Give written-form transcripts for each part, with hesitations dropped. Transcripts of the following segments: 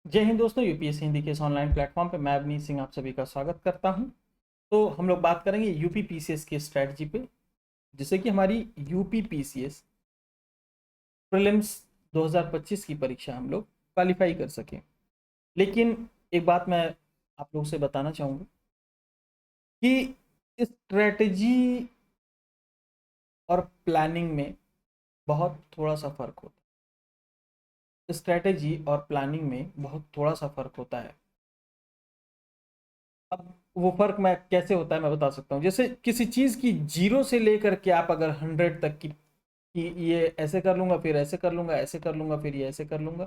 जय हिंद दोस्तों, यूपीएससी हिंदी के इस ऑनलाइन प्लेटफॉर्म पे मैं अवनीत सिंह आप सभी का स्वागत करता हूं। तो हम लोग बात करेंगे यूपी पीसीएस की स्ट्रैटेजी पे, जिससे कि हमारी यूपी पीसीएस प्रीलिम्स 2025 की परीक्षा हम लोग क्वालिफाई कर सकें। लेकिन एक बात मैं आप लोग से बताना चाहूँगा कि स्ट्रैटेजी और प्लानिंग में बहुत थोड़ा सा फ़र्क होता है। स्ट्रैटेजी और प्लानिंग में बहुत थोड़ा सा फ़र्क होता है। अब वो फ़र्क मैं कैसे होता है मैं बता सकता हूँ। जैसे किसी चीज़ की 0 से लेकर के आप अगर 100 तक की कि ये ऐसे कर लूँगा, फिर ऐसे कर लूँगा, ऐसे कर लूँगा, फिर ये ऐसे कर लूँगा,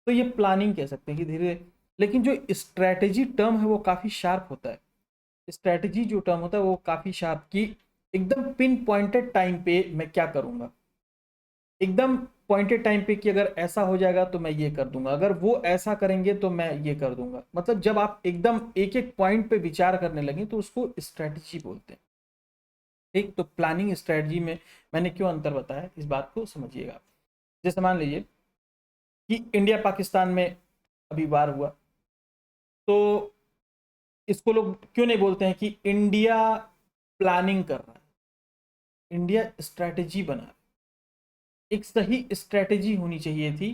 तो ये प्लानिंग कह सकते हैं कि धीरे। लेकिन जो स्ट्रैटेजी टर्म है वो काफ़ी शार्प होता है। स्ट्रैटेजी जो टर्म होता है वो काफ़ी शार्प कि एकदम पिन पॉइंटेड टाइम पे मैं क्या करूँगा, एकदम पॉइंटेड टाइम पे कि अगर ऐसा हो जाएगा तो मैं ये कर दूंगा, अगर वो ऐसा करेंगे तो मैं ये कर दूंगा। मतलब जब आप एकदम एक एक पॉइंट पे विचार करने लगे तो उसको स्ट्रैटेजी बोलते हैं। ठीक, तो प्लानिंग स्ट्रैटेजी में मैंने क्यों अंतर बताया, इस बात को समझिएगा। जैसे मान लीजिए कि इंडिया पाकिस्तान में अभी वार हुआ, तो इसको लोग क्यों नहीं बोलते हैं कि इंडिया प्लानिंग कर रहा है, इंडिया स्ट्रैटेजी बना रहा है। एक सही स्ट्रैटेजी होनी चाहिए थी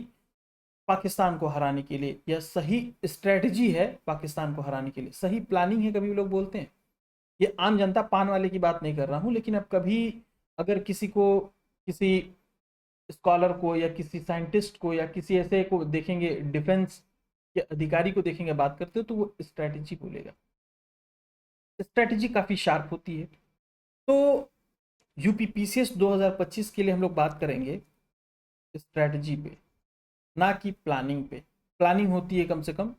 पाकिस्तान को हराने के लिए, या सही स्ट्रैटेजी है पाकिस्तान को हराने के लिए, सही प्लानिंग है कभी लोग बोलते हैं। ये आम जनता पान वाले की बात नहीं कर रहा हूँ, लेकिन अब कभी अगर किसी को, किसी स्कॉलर को या किसी साइंटिस्ट को या किसी ऐसे को देखेंगे, डिफेंस के अधिकारी को देखेंगे बात करते हो, तो वो स्ट्रैटेजी बोलेगा। स्ट्रैटेजी काफ़ी शार्प होती है। तो यूपी पीसीएस 2025 के लिए हम लोग बात करेंगे स्ट्रैटेजी पे, ना कि प्लानिंग पे। प्लानिंग होती है कम से कम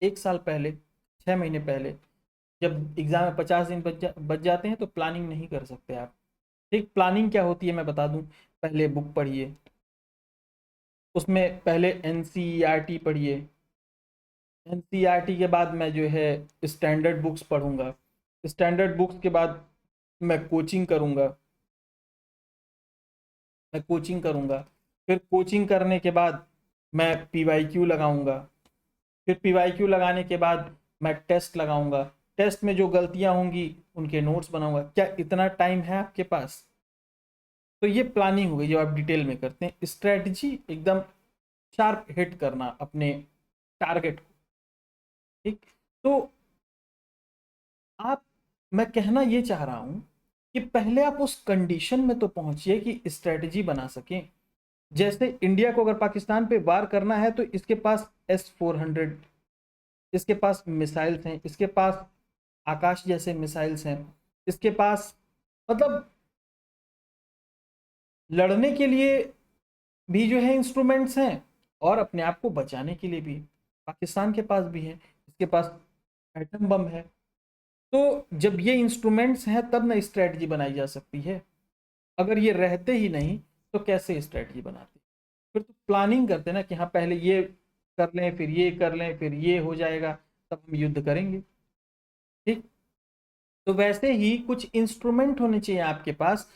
एक साल पहले, 6 महीने पहले। जब एग्जाम में 50 दिन बच जाते हैं तो प्लानिंग नहीं कर सकते आप। ठीक, प्लानिंग क्या होती है मैं बता दूं। पहले बुक पढ़िए, उसमें पहले एनसीईआरटी पढ़िए। एनसीईआरटी के बाद मैं जो है स्टैंडर्ड बुक्स पढ़ूंगा। स्टैंडर्ड बुक्स के बाद मैं कोचिंग करूंगा। फिर कोचिंग करने के बाद मैं पीवाईक्यू लगाऊंगा। फिर पीवाईक्यू लगाने के बाद मैं टेस्ट लगाऊंगा। टेस्ट में जो गलतियां होंगी उनके नोट्स बनाऊंगा। क्या इतना टाइम है आपके पास? तो ये प्लानिंग हो गई जो आप डिटेल में करते हैं। स्ट्रेटजी एकदम शार्प हिट करना अपने टारगेट को। ठीक, तो आप, मैं कहना ये चाह रहा हूं कि पहले आप उस कंडीशन में तो पहुंचिए कि स्ट्रेटजी बना सकें। जैसे इंडिया को अगर पाकिस्तान पे वार करना है तो इसके पास S-400, इसके पास मिसाइल्स हैं, इसके पास आकाश जैसे मिसाइल्स हैं, इसके पास मतलब लड़ने के लिए भी जो है इंस्ट्रूमेंट्स हैं, और अपने आप को बचाने के लिए भी पाकिस्तान के पास भी है। इसके पास एटम बम है। तो जब ये इंस्ट्रूमेंट्स हैं तब ना स्ट्रेटजी बनाई जा सकती है। अगर ये रहते ही नहीं तो कैसे स्ट्रेटजी बनाते? फिर तो प्लानिंग करते ना कि हाँ पहले ये कर लें, फिर ये कर लें, फिर ये हो जाएगा, तब हम युद्ध करेंगे। ठीक, तो वैसे ही कुछ इंस्ट्रूमेंट होने चाहिए आपके पास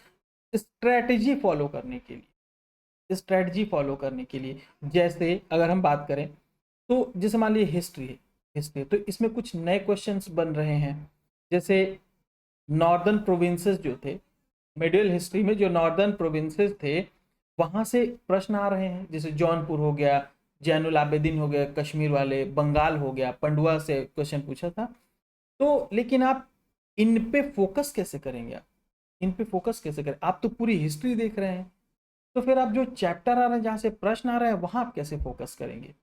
स्ट्रेटजी फॉलो करने के लिए। स्ट्रेटजी फॉलो करने के लिए जैसे अगर हम बात करें तो जैसे मान लीजिए हिस्ट्री है। हिस्ट्री तो इसमें कुछ नए क्वेश्चंस बन रहे हैं। जैसे नॉर्दर्न प्रोविंसेस जो थे, मिडिल हिस्ट्री में जो नॉर्दर्न प्रोविंसेस थे वहां से प्रश्न आ रहे हैं। जैसे जौनपुर हो गया, जैनुल आबेदीन हो गया कश्मीर वाले, बंगाल हो गया, पंडुआ से क्वेश्चन पूछा था। तो लेकिन आप इन पे फोकस कैसे करेंगे? आप इन पे फोकस कैसे करें? आप तो पूरी हिस्ट्री देख रहे हैं, तो फिर आप जो चैप्टर आ रहे हैं जहां से प्रश्न आ रहे हैं वहां आप कैसे फोकस करेंगे?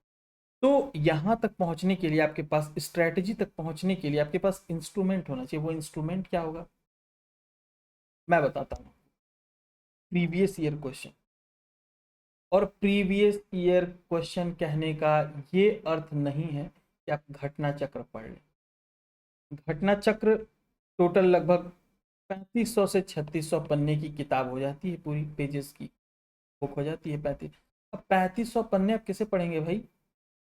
तो यहां तक पहुंचने के लिए आपके पास, स्ट्रेटजी तक पहुंचने के लिए आपके पास इंस्ट्रूमेंट होना चाहिए। वो इंस्ट्रूमेंट क्या होगा मैं बताता हूँ। Previous year question. और प्रीवियस ईयर क्वेश्चन कहने का ये अर्थ नहीं है कि आप घटना चक्र पढ़ लें। घटना चक्र टोटल लगभग 3500 से 3600 पन्ने की किताब हो जाती है, पूरी पेजेस की बुक हो जाती है 35। अब 3500 पन्ने आप कैसे पढ़ेंगे भाई?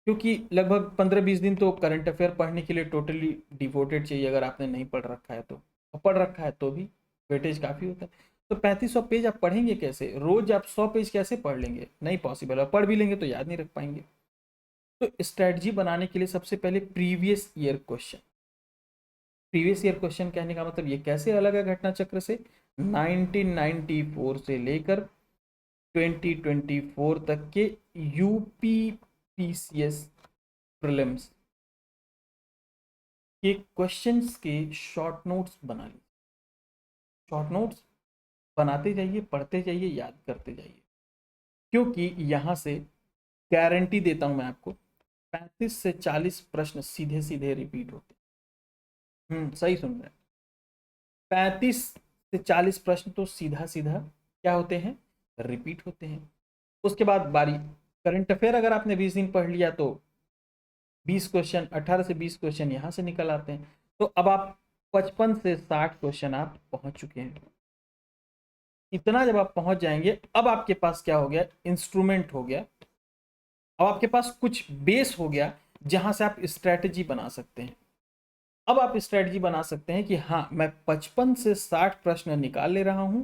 क्योंकि लगभग 15-20 दिन तो करंट अफेयर पढ़ने के लिए टोटली डिवोटेड चाहिए, अगर आपने नहीं पढ़ रखा है तो। और पढ़ रखा है तो भी वेटेज काफ़ी होता है। तो 3500 पेज आप पढ़ेंगे कैसे? रोज आप 100 पेज कैसे पढ़ लेंगे? नहीं पॉसिबल। और पढ़ भी लेंगे तो याद नहीं रख पाएंगे। तो स्ट्रेटजी बनाने के लिए सबसे पहले previous year question, previous year question कहने का मतलब ये कैसे अलग है घटना चक्र से, 1994 से लेकर 2024 तक के यूपी पीसीएस प्रीलिम्स के क्वेश्चंस के शॉर्ट नोट्स बना लीजिए। शॉर्ट नोट्स बनाते जाइए, पढ़ते जाइए, याद करते जाइए, क्योंकि यहाँ से गारंटी देता हूं मैं आपको 35 से 40 प्रश्न सीधे सीधे रिपीट होते हैं। सही सुन रहे हैं, 35 से 40 प्रश्न तो सीधा सीधा क्या होते हैं, रिपीट होते हैं। उसके बाद बारी करंट अफेयर, अगर आपने 20 दिन पढ़ लिया तो 20 क्वेश्चन, 18 से 20 क्वेश्चन यहाँ से निकल आते हैं। तो अब आप 55 से 60 क्वेश्चन आप पहुंच चुके हैं। इतना जब आप पहुंच जाएंगे, अब आपके पास क्या हो गया, इंस्ट्रूमेंट हो गया, अब आपके पास कुछ बेस हो गया जहां से आप स्ट्रेटजी बना सकते हैं। अब आप स्ट्रेटजी बना सकते हैं कि हाँ, मैं 55 से 60 प्रश्न निकाल ले रहा हूं,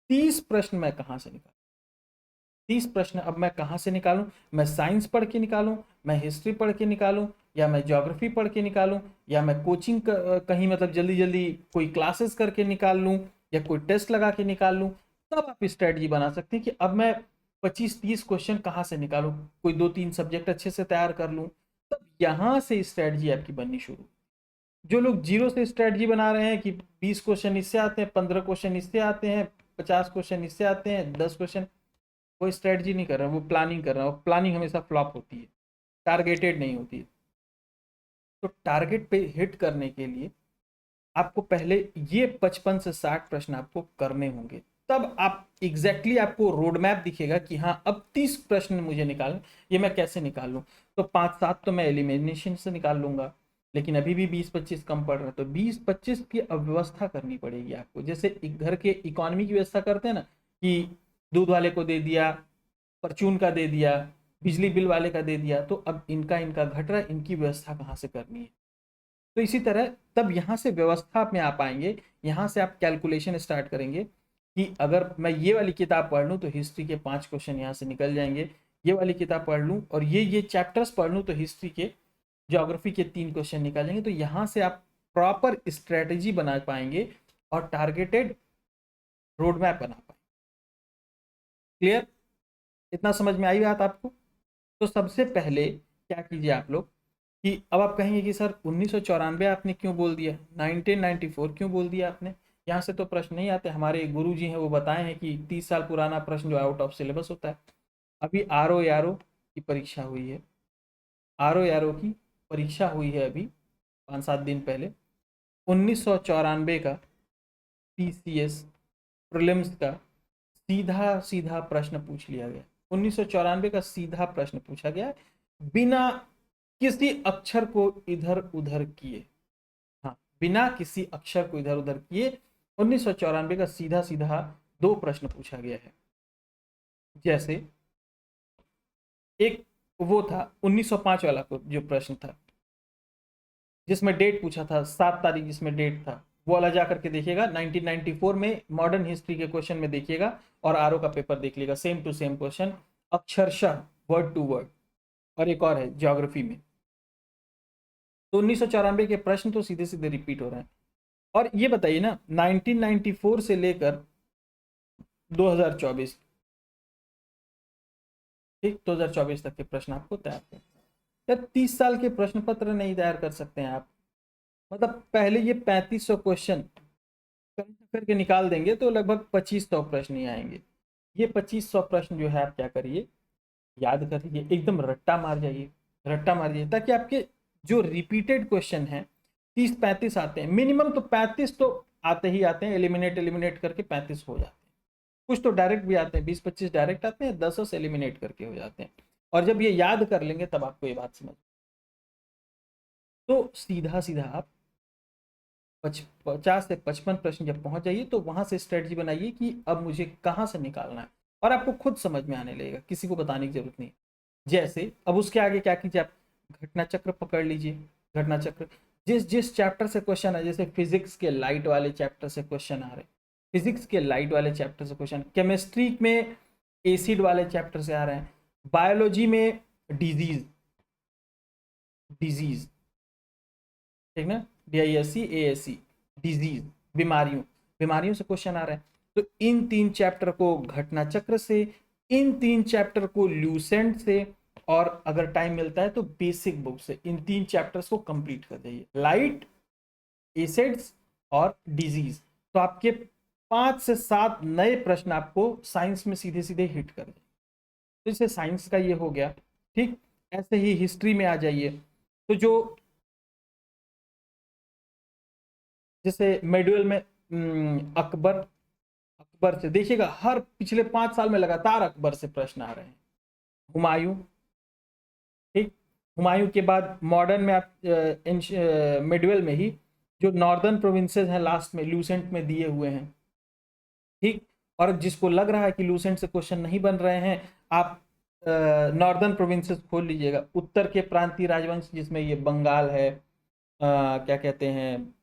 30 प्रश्न मैं कहां से निकालूं, 30 प्रश्न अब मैं कहां से निकालूं, मैं साइंस पढ़ के निकालूं, मैं हिस्ट्री पढ़ के निकालूं, या मैं ज्योग्राफी पढ़ के निकालूं, या मैं कोचिंग कहीं मतलब जल्दी जल्दी कोई क्लासेस करके निकाल लूं, या कोई टेस्ट लगा के निकाल लूं। तब आप स्ट्रेटजी बना सकते हैं कि अब मैं 25-30 क्वेश्चन कहाँ से निकालूं, कोई 2-3 सब्जेक्ट अच्छे से तैयार कर लूं। तब यहाँ से स्ट्रेटजी आपकी बननी शुरू। जो लोग जीरो से स्ट्रेटजी बना रहे हैं कि 20 क्वेश्चन इससे आते हैं, 15 क्वेश्चन इससे आते हैं, 50 क्वेश्चन इससे आते हैं, 10 क्वेश्चन, वो स्ट्रेटजी नहीं कर रहा, वो प्लानिंग कर रहा है। प्लानिंग हमेशा फ्लॉप होती है, टारगेटेड नहीं होती है। तो टारगेट पे हिट करने के लिए आपको पहले ये 55 से 60 प्रश्न आपको करने होंगे। तब आप एग्जैक्टली आपको रोड मैप दिखेगा कि हाँ, अब 30 प्रश्न मुझे निकालना, ये मैं कैसे निकाल लूँ। तो 5-7 तो मैं एलिमिनेशन से निकाल लूंगा, लेकिन अभी भी 20-25 कम पड़ रहा है, तो 20-25 की अव्यवस्था करनी पड़ेगी आपको। जैसे एक घर के इकोनॉमी की व्यवस्था करते हैं ना, कि दूध वाले को दे दिया, परचून का दे दिया, बिजली बिल वाले का दे दिया, तो अब इनका इनका घट रहा है, इनकी व्यवस्था कहाँ से करनी है। तो इसी तरह तब यहाँ से व्यवस्था में आ पाएंगे, यहाँ से आप कैलकुलेशन स्टार्ट करेंगे कि अगर मैं ये वाली किताब पढ़ लूँ तो हिस्ट्री के 5 क्वेश्चन यहाँ से निकल जाएंगे, ये वाली किताब पढ़ लूँ और ये चैप्टर्स पढ़ लूँ तो हिस्ट्री के, ज्योग्राफी के 3 क्वेश्चन निकल जाएंगे। तो यहाँ से आप प्रॉपर स्ट्रेटेजी बना पाएंगे और टारगेटेड रोड मैप बना पाएंगे। क्लियर, इतना समझ में आई बात आपको। तो सबसे पहले क्या कीजिए आप लोग कि अब आप कहेंगे कि सर 1994 आपने क्यों बोल दिया, 1994 क्यों बोल दिया आपने, यहाँ से तो प्रश्न नहीं आते। हमारे गुरु जी हैं वो बताए हैं कि 30 साल पुराना प्रश्न जो आउट ऑफ सिलेबस होता है। अभी आर ओ की परीक्षा हुई है, आर ओ की परीक्षा हुई है अभी 5-7 दिन पहले। 1994 का पीसीएस प्रीलिम्स का सीधा सीधा प्रश्न पूछ लिया गया। 1994 का सीधा प्रश्न पूछा गया बिना किसी अक्षर को इधर उधर किए। हाँ, बिना किसी अक्षर को इधर उधर किए 1994 का सीधा सीधा 2 प्रश्न पूछा गया है। जैसे एक वो था 1905 वाला जो प्रश्न था, जिसमें डेट पूछा था 7 तारीख, जिसमें डेट था वो वाला जा करके देखिएगा। 1994 में मॉडर्न हिस्ट्री के क्वेश्चन में देखिएगा और आरओ का पेपर देख लीजिएगा, सेम टू सेम क्वेश्चन अक्षरशः वर्ड टू वर्ड। और एक और है ज्योग्राफी में, तो 1994 के प्रश्न तो सीधे सीधे रिपीट हो रहे हैं। और ये बताइए ना, 1994 से लेकर 2024, ठीक, 2024 तक के प्रश्न आपको तैयार करना है। या 30 साल के प्रश्न पत्र नहीं तैयार कर सकते हैं आप, मतलब पहले ये 3500 क्वेश्चन करके निकाल देंगे तो लगभग 2500 प्रश्न ही आएंगे। ये 2500 प्रश्न जो है आप क्या करिए, याद करिए, एकदम रट्टा मार जाइए, रट्टा मारिए, ताकि आपके जो रिपीटेड क्वेश्चन हैं 30-35 आते हैं मिनिमम, तो 35 तो आते ही आते हैं, एलिमिनेट एलिमिनेट करके 35 हो जाते हैं। कुछ तो डायरेक्ट भी आते हैं, 20-25 डायरेक्ट आते हैं, 10 से एलिमिनेट करके हो जाते हैं। और जब ये याद कर लेंगे तब आपको ये बात समझ। तो सीधा सीधा आप 50 से 55 प्रश्न जब पहुंच जाइए तो वहां से स्ट्रेटजी बनाइए कि अब मुझे कहाँ से निकालना है, और आपको खुद समझ में आने लगेगा, किसी को बताने की जरूरत नहीं। जैसे अब उसके आगे क्या कीजिए, आप घटना चक्र पकड़ लीजिए। घटना चक्र जिस जिस चैप्टर से क्वेश्चन है, जैसे फिजिक्स के लाइट वाले चैप्टर से क्वेश्चन आ रहे, फिजिक्स के लाइट वाले चैप्टर से क्वेश्चन, केमिस्ट्री में एसिड वाले चैप्टर से आ रहे हैं, बायोलॉजी में डिजीज, डिजीज, ठीक ना, DISC डिजीज, बीमारियों, बीमारियों से क्वेश्चन आ रहे हैं। तो इन 3 चैप्टर को घटना चक्र से, इन 3 चैप्टर को ल्यूसेंट से, और अगर टाइम मिलता है तो बेसिक बुक से इन 3 चैप्टर्स को कंप्लीट कर जाइए, लाइट, एसिड्स और डिजीज। तो आपके 5 से 7 नए प्रश्न आपको साइंस में सीधे सीधे हिट कर देंगे। तो इससे साइंस का ये हो गया, ठीक। ऐसे ही हिस्ट्री में आ जाइए, तो जो जैसे मेडुअल में अकबर, अकबर से देखिएगा हर पिछले 5 साल में लगातार अकबर से प्रश्न आ रहे हैं। हुमायूं, ठीक, हुमायूं के बाद मॉडर्न में आप मिडवेल में ही जो नॉर्दर्न प्रोविंसेस हैं लास्ट में लूसेंट में दिए हुए हैं, ठीक। और जिसको लग रहा है कि लूसेंट से क्वेश्चन नहीं बन रहे हैं, आप नॉर्दर्न प्रोविंसेस खोल लीजिएगा, उत्तर के प्रांतीय राजवंश जिसमें ये बंगाल है, क्या कहते हैं,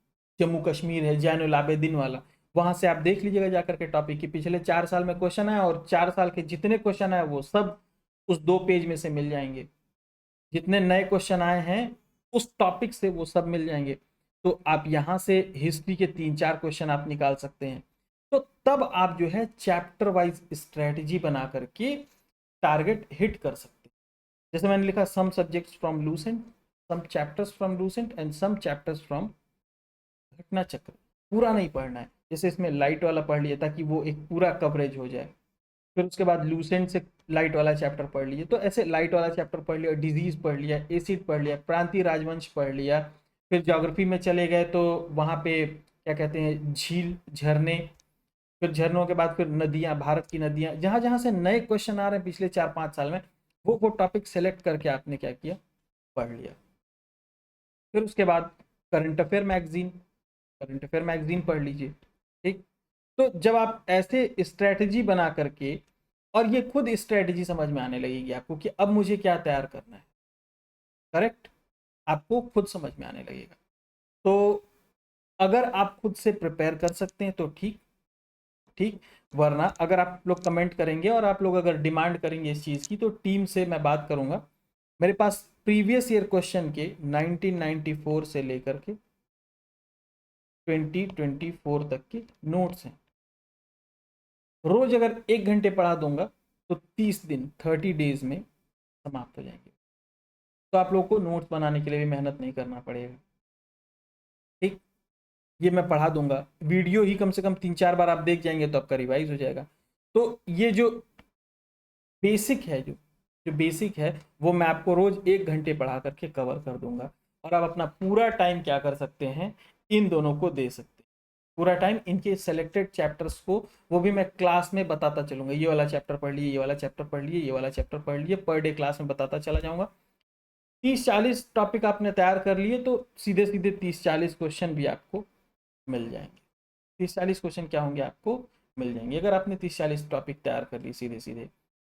जम्मू कश्मीर है, जैनुल आबेदीन वाला, वहां से आप देख लीजिएगा जाकर के टॉपिक की पिछले 4 साल में क्वेश्चन आया, और 4 साल के जितने क्वेश्चन आए वो सब उस 2 पेज में से मिल जाएंगे। जितने नए क्वेश्चन आए हैं उस टॉपिक से वो सब मिल जाएंगे। तो आप यहाँ से हिस्ट्री के 3-4 क्वेश्चन आप निकाल सकते हैं। तो तब आप जो है चैप्टर वाइज स्ट्रेटजी बना करके टारगेट हिट कर सकते हैं। जैसे मैंने लिखा some subjects from Lucent, some chapters from Lucent and some chapters from Ghatna Chakra. पूरा नहीं पढ़ना है, जैसे इसमें लाइट वाला पढ़ लिया ताकि वो एक पूरा कवरेज हो जाए, फिर उसके बाद लूसेंट से लाइट वाला चैप्टर पढ़ लिए, तो ऐसे लाइट वाला चैप्टर पढ़ लिया, डिजीज पढ़ लिया, एसिड पढ़ लिया, प्रांतीय राजवंश पढ़ लिया, फिर ज्योग्राफी में चले गए तो वहाँ पे क्या कहते हैं झील, झरने, फिर झरनों के बाद फिर नदियाँ, भारत की नदियाँ, जहाँ जहाँ से नए क्वेश्चन आ रहे हैं पिछले 4-5 साल में, वो टॉपिक सेलेक्ट करके आपने क्या किया, पढ़ लिया। फिर उसके बाद current affair magazine, current affair magazine पढ़ लीजिए, ठीक। तो जब आप ऐसे स्ट्रेटजी बना करके, और ये खुद स्ट्रेटजी समझ में आने लगेगी आपको कि अब मुझे क्या तैयार करना है, करेक्ट, आपको खुद समझ में आने लगेगा। तो अगर आप खुद से प्रिपेयर कर सकते हैं तो ठीक, ठीक, वरना अगर आप लोग कमेंट करेंगे और आप लोग अगर डिमांड करेंगे इस चीज़ की, तो टीम से मैं बात करूंगा। मेरे पास प्रीवियस ईयर क्वेश्चन के 1994 से लेकर के 2024 तक के नोट्स हैं। रोज अगर 1 घंटे पढ़ा दूंगा तो 30 दिन 30 डेज में समाप्त हो जाएंगे। तो आप लोगों को नोट्स बनाने के लिए भी मेहनत नहीं करना पड़ेगा, ठीक। ये मैं पढ़ा दूंगा, वीडियो ही कम से कम 3-4 बार आप देख जाएंगे तो आपका रिवाइज हो जाएगा। तो ये जो बेसिक है, जो बेसिक है वो मैं आपको रोज 1 घंटे पढ़ा करके कवर कर दूंगा, और आप अपना पूरा टाइम क्या कर सकते हैं, इन दोनों को दे सकते हैं। पूरा टाइम इनके सेलेक्टेड चैप्टर्स को, वो भी मैं क्लास में बताता चलूंगा, ये वाला चैप्टर पढ़ लिए, ये वाला चैप्टर पढ़ लिए, ये वाला चैप्टर पढ़ लिए, पर डे क्लास में बताता चला जाऊंगा। 30-40 टॉपिक आपने तैयार कर लिए तो सीधे सीधे 30-40 क्वेश्चन भी आपको मिल जाएंगे। 30-40 क्वेश्चन क्या होंगे, आपको मिल जाएंगे अगर आपने 30-40 टॉपिक तैयार कर ली सीधे सीधे।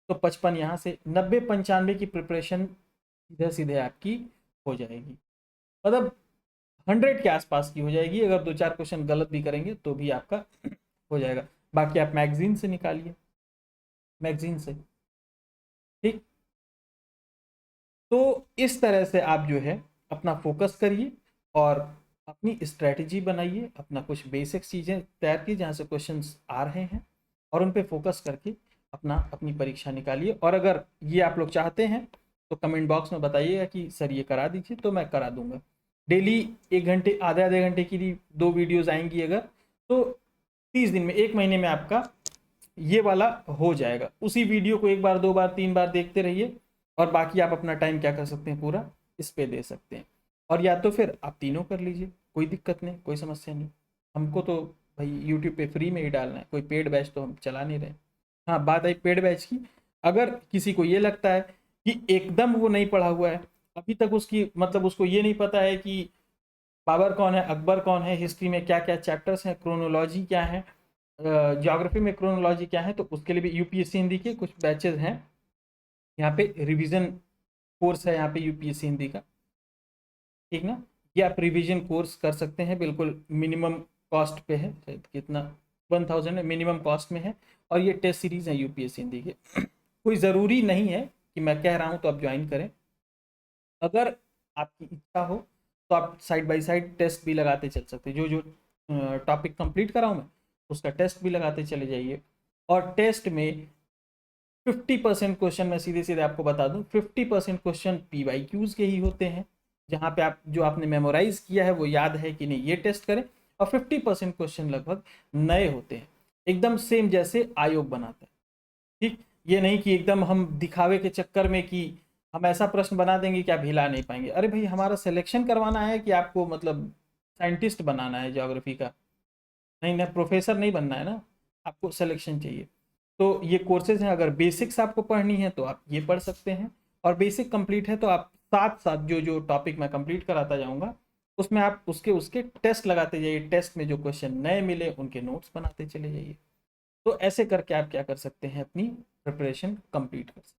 तो 55 यहाँ से 90-95 की प्रिपरेशन सीधे सीधे आपकी हो जाएगी, मतलब 100 के आसपास की हो जाएगी। अगर 2-4 क्वेश्चन गलत भी करेंगे तो भी आपका हो जाएगा। बाकी आप मैगजीन से निकालिए, मैगजीन से, ठीक। तो इस तरह से आप जो है अपना फोकस करिए और अपनी स्ट्रेटजी बनाइए, अपना कुछ बेसिक चीज़ें तैयार कीजिए जहाँ से क्वेश्चंस आ रहे हैं, और उन पे फोकस करके अपनी परीक्षा निकालिए। और अगर ये आप लोग चाहते हैं तो कमेंट बॉक्स में बताइएगा कि सर ये करा दीजिए, तो मैं करा दूंगा। डेली 1 घंटे, आधे घंटे की 2 वीडियोज़ आएंगी अगर, तो 30 दिन में, 1 महीने में आपका ये वाला हो जाएगा। उसी वीडियो को 1 बार 2 बार 3 बार देखते रहिए, और बाकी आप अपना टाइम क्या कर सकते हैं, पूरा इस पे दे सकते हैं। और या तो फिर आप तीनों कर लीजिए, कोई दिक्कत नहीं, कोई समस्या नहीं। हमको तो भाई यूट्यूब पे फ्री में ही डालना है, कोई पेड बैच तो हम चला नहीं रहे। हाँ, बात आई पेड बैच की, अगर किसी को ये लगता है कि एकदम वो नहीं पढ़ा हुआ है, अभी तक उसकी मतलब उसको ये नहीं पता है कि बाबर कौन है, अकबर कौन है, हिस्ट्री में क्या क्या चैप्टर्स हैं, क्रोनोलॉजी क्या है, ज्योग्राफी में क्रोनोलॉजी क्या है, तो उसके लिए भी यूपीएससी हिंदी के कुछ बैचेज हैं। यहाँ पे रिवीजन कोर्स है, यहाँ पे यूपीएससी हिंदी का, ठीक ना। ये आप रिवीजन कोर्स कर सकते हैं, बिल्कुल मिनिमम कॉस्ट पे है, कितना 1000 मिनिमम कॉस्ट में है। और ये टेस्ट सीरीज है यूपीएससी हिंदी के। कोई ज़रूरी नहीं है कि मैं कह रहा हूँ तो आप ज्वाइन करें। अगर आपकी इच्छा हो तो आप साइड बाय साइड टेस्ट भी लगाते चल सकते हैं। जो जो टॉपिक कंप्लीट कराऊँ मैं, उसका टेस्ट भी लगाते चले जाइए। और टेस्ट में 50% क्वेश्चन, मैं सीधे सीधे आपको बता दूं, 50% क्वेश्चन PYQs के ही होते हैं, जहाँ पे आप जो आपने मेमोराइज किया है वो याद है कि नहीं ये टेस्ट करें। और 50% क्वेश्चन लगभग नए होते हैं, एकदम सेम जैसे आयोग बनाता है। ठीक, ये नहीं कि एकदम हम दिखावे के चक्कर में कि हम ऐसा प्रश्न बना देंगे कि आप हिला नहीं पाएंगे। अरे भाई, हमारा सिलेक्शन करवाना है कि आपको मतलब साइंटिस्ट बनाना है ज्योग्राफी का? नहीं ना, प्रोफेसर नहीं बनना है ना, आपको सिलेक्शन चाहिए। तो ये कोर्सेज हैं, अगर बेसिक्स आपको पढ़नी है तो आप ये पढ़ सकते हैं, और बेसिक कंप्लीट है तो आप साथ साथ जो जो टॉपिक मैं कंप्लीट कराता जाऊंगा उसमें आप उसके उसके टेस्ट लगाते जाइए। टेस्ट में जो क्वेश्चन नए मिले उनके नोट्स बनाते चले जाइए। तो ऐसे करके आप क्या कर सकते हैं, अपनी प्रिपरेशन कंप्लीट कर सकते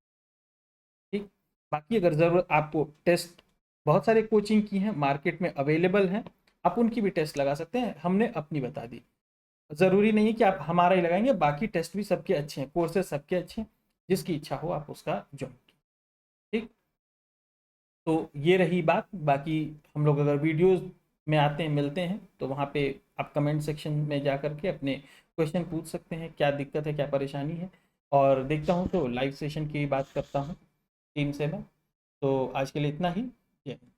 हैं। ठीक, बाकी अगर ज़रूरत आपको टेस्ट, बहुत सारे कोचिंग की हैं मार्केट में अवेलेबल हैं, आप उनकी भी टेस्ट लगा सकते हैं, हमने अपनी बता दी। ज़रूरी नहीं है कि आप हमारा ही लगाएंगे, बाकी टेस्ट भी सबके अच्छे हैं, कोर्सेज सबके अच्छे हैं, जिसकी इच्छा हो आप उसका ज्वाइन कीजिए। ठीक, तो ये रही बात। बाकी हम लोग अगर वीडियोस में आते हैं, मिलते हैं, तो वहाँ पे आप कमेंट सेक्शन में जा कर के अपने क्वेश्चन पूछ सकते हैं, क्या दिक्कत है, क्या परेशानी है। और देखता हूँ तो लाइव सेशन की बात करता हूँ टीम से मैं। तो आज के लिए इतना ही। जय हिंद।